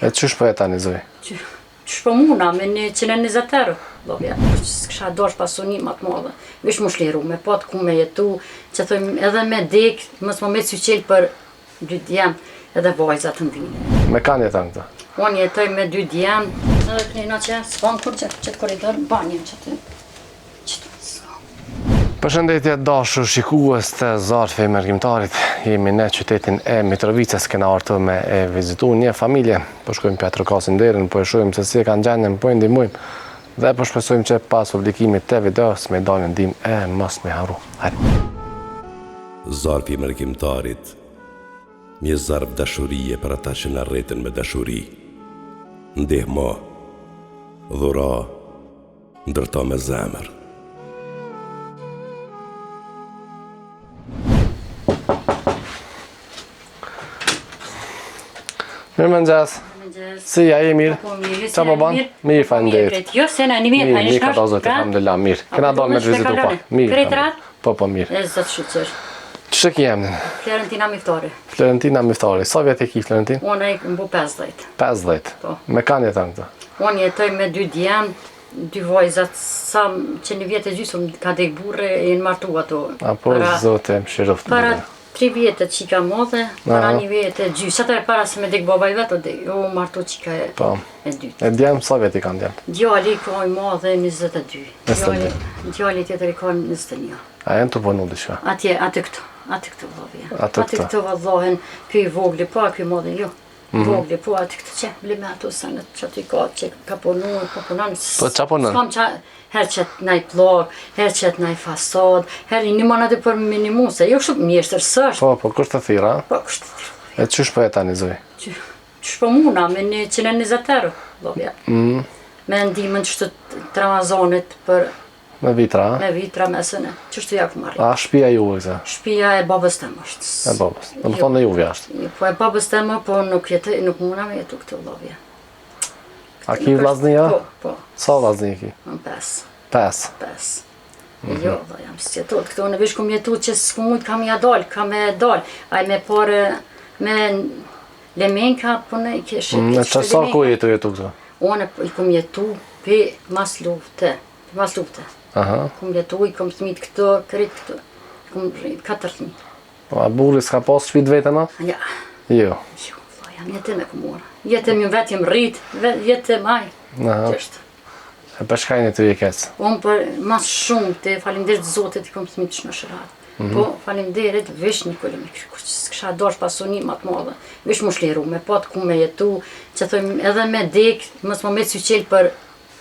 E qysh po e tani zoj? Qysh po muna me 120 euro. Lovja, s'kisha dosh pasunimat madhe. Vish mu shliru me pat ku me jetu, që thojmë edhe me dek, mos më me cyqel për 2 djem, edhe vajzat në vine. Me kanë jetan këta? Unë jetoj me 2 djem, edhe kënina që s'kam kur qëtë koridor, banjën që të Përshëndetje dashur shikues të Zarfi Mërgjimtarit. Jemi në qytetin e Mitrovicës, kena artu me e vizitu një familje. Po shkojmë Petro Kasin derën, po e shojmë se si e kanë gjendjen, po e ndihmojmë. Dhe po shpresojmë që pas publikimit të videos me dalin ndim e mos me harru. Hajde. Zarfi Mërgjimtarit, një zarf dashurie për ata që na rreten me dashuri. Ndihmo, dhura, ndërto me zemër. Mirë mëngjes. Si ja e mirë? Qa po ban? Mirë faleminderit. Jo, se në një mirë, Mirë, ka ta zotë, alhamdulillah, mirë. Kena dalë me të vizitu pa. Mirë. Po, mirë. E zëtë shqyqër. Që ki emnin? Florentina Miftari. Florentina Miftari. Sa vjet e ki Florentin? Unë e mbu 50. 50? Po. Me kanë jetan këta? Unë jetoj me 2 djem, 2 vajzat, sa që një vjetë e gjysëm ka dek burre e në martu ato. Apo, zote, më shiroft. Para 3 vjetë që ka modhe, para 1 vjetë e gjysë. Qëtër e para se me dek babaj vetë, o martu që ka e dytë. E djemë, sa vjet i kanë djemë? Djali ka i modhe 22. 22. Djali tjetër i ka 21. A jenë të punu diçka? Atë këtu vëllohja. Atë këtu vëllohen, këj vogli po, këj modhe jo. Vogli po, atë këtu që blime ato sanet që aty që ka punu, po punon. Po qa punon? S'kam që her qëtë naj plak, her qëtë naj fasad, her një manat e për minimu, se jo kështu mjeshtër sështë. Po, kështë të thira? Po, kështë të thira. E qysh po e tani zoj? Qysh po muna me 120 euro, vëllohja. Me ndimën që të Ramazanit për Me vitra? Me vitra, me sëne. Qështu ja ku marri? A shpia ju e këta? Shpia e babës temë është. E babës. Në më thonë në juve ashtë? Po e babës temë, po nuk muna me jetu këtë vëllovja. A ki vllaznija? Po. Sa vllazni ki? 5. 5? Jo, dhe jam së qëtot. Këto në vish kum jetu që s'ku mujt kam ja dal, kam e dal. Aj me pare, me lemenka, po ne i keshë. Në që sa ku jetu këto? One i kum jetu pe mas lufte. Aha. Kum jetu, i kum thmit këto, kërit këto. Kum rrit 4 thmit. Po a burri s'ka pas shpit vetën a? Ja. Jo. Jo, jam jetë me kumora. Jetë më vetë jem rrit, jetë maj. Aha. Qështë. E për shkajnë të i kecë? Unë për mas shumë të falimderit Zotit i kom thmit që në shërat. Po falimderit vish një këllë me kërë, s'kësha dosh pasunimat madhe. Vish mu shliru, me pat ku me jetu, që thojmë edhe me dek, mos më me cyqel për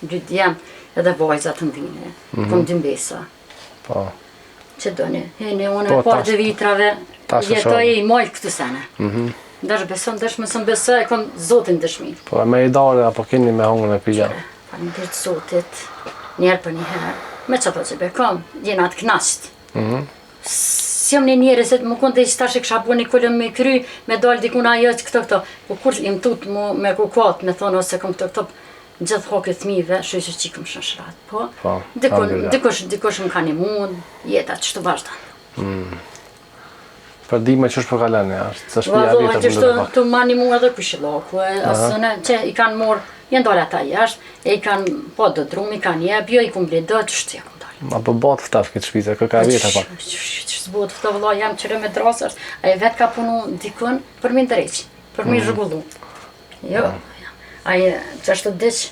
2 djem, edhe vajzat në vine, kom 2 mbesa. Po. Që do një, unë e parë dhe vitrave, jetoj i mojtë këtë sene. Dash beson, dash më sëm besoj, e kom Zotin dëshmi. Po e me i dare, apo keni me hongën e pijan? Falimderit Zotit, njerë për një herë, me që ato që bekom, jena të knasht. Si jam një njeri, se më konte i stash e kësha bo një këllëm me kry, me dalë dikuna ajo që këto, po kur jem tut me kukat, me thonë ose kom këto, gjithë hake thmive, shëshë që i këm shëshrat, po? Dikush më ka një mund, jetat që të vazhdan. Për dime qësh për kalene, ashtë, se shpia vitër për ndër pak. Të ma një mund edhe kushillaku, asëne, që i kanë morë, jenë dole ata jashtë, e i kanë, po do drum, i kanë jebjo, i kumë bledo, që shtë ja kumë dalë. Ma për batë ftaf këtë shpite, kë ka vjetë pak. Që s'bot fëtë vëlla, jam qëre me drasë, a e vetë ka punu dikën për mi ndreqë, për mi zhgullu. Jo, a e që ashtë të dëqë,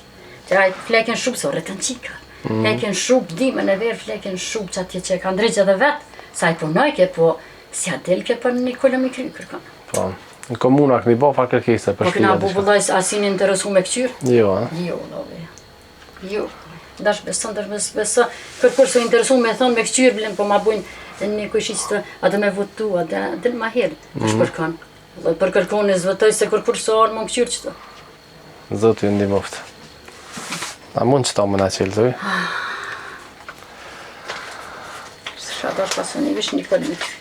që a e fleken shupë, so rëtën qika. Fleken shupë, dime në verë, fleken shupë që atje që ka ndreqë edhe vetë, sa i punojke, po si a delke për një kollëm i kry kërkon. Po, në komuna këni bo fa kërkese për shpia. Po këna bu vëllaj asin interesu me këqyrë? Jo, a? Jo, love. Jo. Dash beson, kërkur se interesu me thonë me këqyrë, blen, po ma bujnë një këshqit të adë me votu, adë ma herë, për shpërkan. Për kërkon e zvëtoj se kërkur se orë më këqyrë qëto. Zotë ju ndimoft. A mund që ta më në qelë, zëvi? Së dash pasën i vish një këllë me këqyrë.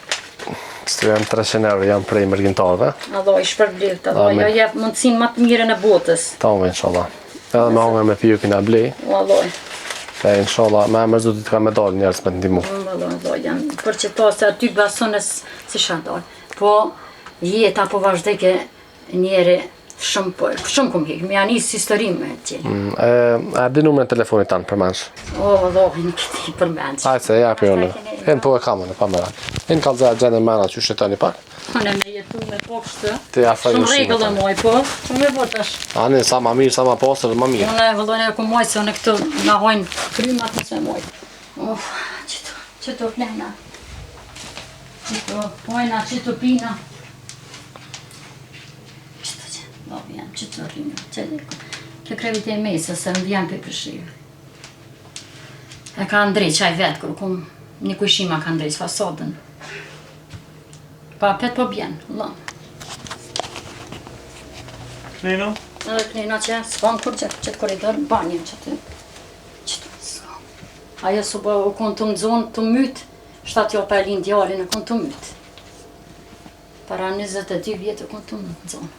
Së të jam 300 euro, jam prej mërgjimtarëve. Allah, i shpërblirt, Allah, ja jep mundësin më të mire në botës. Ta me, inshallah. Edhe me hongër me piju kina blej. Allah. E inshallah, me emër Zotit ka me dalë njerës me të ndimu. Allah, janë për që ta se aty basonës si shandalë. Po, jeta po vazhdeke njeri Shumë kom hek, me anis historim me tje. A di numrin e telefonit tanë për mensh? O, vëllohi, nuk ti përmenç. Hajtë se japi unë. Hinë po e kamën, pa më ratë. Hinë ka zërë gjenë mëna që shetani pak. Unë me jetu me pokshtë. Ti afraj Shumë ushqime regullë tanë. moj, po. Shumë me votash. Ani, sa ma mirë, sa ma posër, ma mirë. Unë vëllojnë e ku moj, se unë këtu nga hojnë krymat në se moj. Uf, qëto flena. Qëto hojna, qëto pina. Qëto që, do vjen, qëto rrinë. Kjo krevit e mesë, se më vjen për përshirë. E ka ndrej qaj vetë, kërë kum një kujshima ka ndrej fasodën. Pa pet po bjen, lëm. Knino? Edhe knina që s'kam kur qëtë koridor, banjën që të... Qëtë s'kam. Ajo su bë u konë të më zonë të mytë, shtatë jo pa e linë djallin e konë të mytë. Para 22 vjetë u konë të më zonë.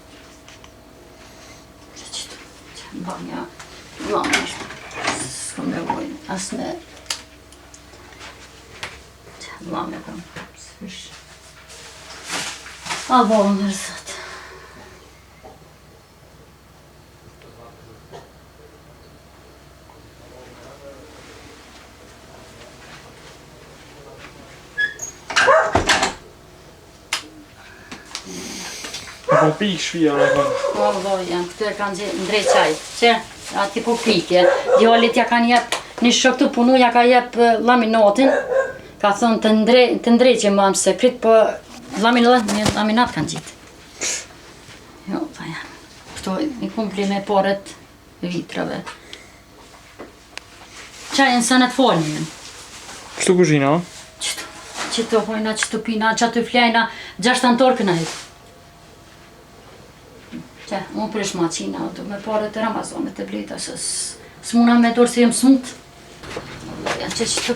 Qëtë banja, lëmë ishtë. S'kam me vojnë, asë me... Lëmë e kam, s'vish. A volë në rëzat. Po pikë shpia në kënë. Po, janë, këtu e kanë ndrej qaj, që ati po pikje. Djallit ja kanë jep, një shok të punu ja ka jep laminatin, ka thonë të ndrej që mamë se prit, po laminat kanë gjitë. Jo, ta janë. Këto i kumpli me paret vitrave. Qajnë sa në të folën. Kështu kuzhina, o? Qëto hojna, qëto pina, qëto flejna, 6 antorë këna jetë. Që, unë prish maqina, du me pare të Ramazanit e blejta, se s'muna me dorë se jem smutë. Janë që qëto...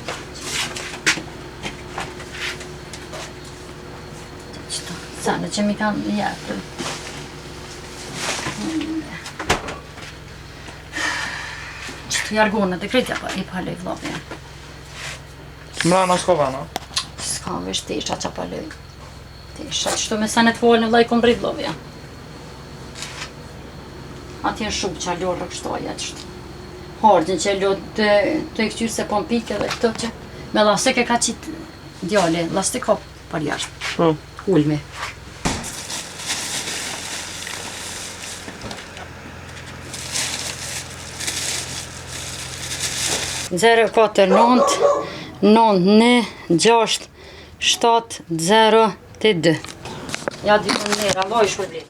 Qëto, sanë që mi kanë jepë. Qëto jargonët e kretja pa, i palej vlopja. Mrana s'ka vana. S'ka vesh tesha që palej. Tesha, qëto me sanet folën e laj kom rrit vlopja. Ati në shumë që a lorë rëkshtoja qështë. Hardin që lo të e këqyrë se po më pike dhe këto që me lastek e ka qitë djale, lastek ka për jashtë. Po. Ulmi. Zero 4 9 9 6 7 0 2. Ja di më nera, loj shpërblit.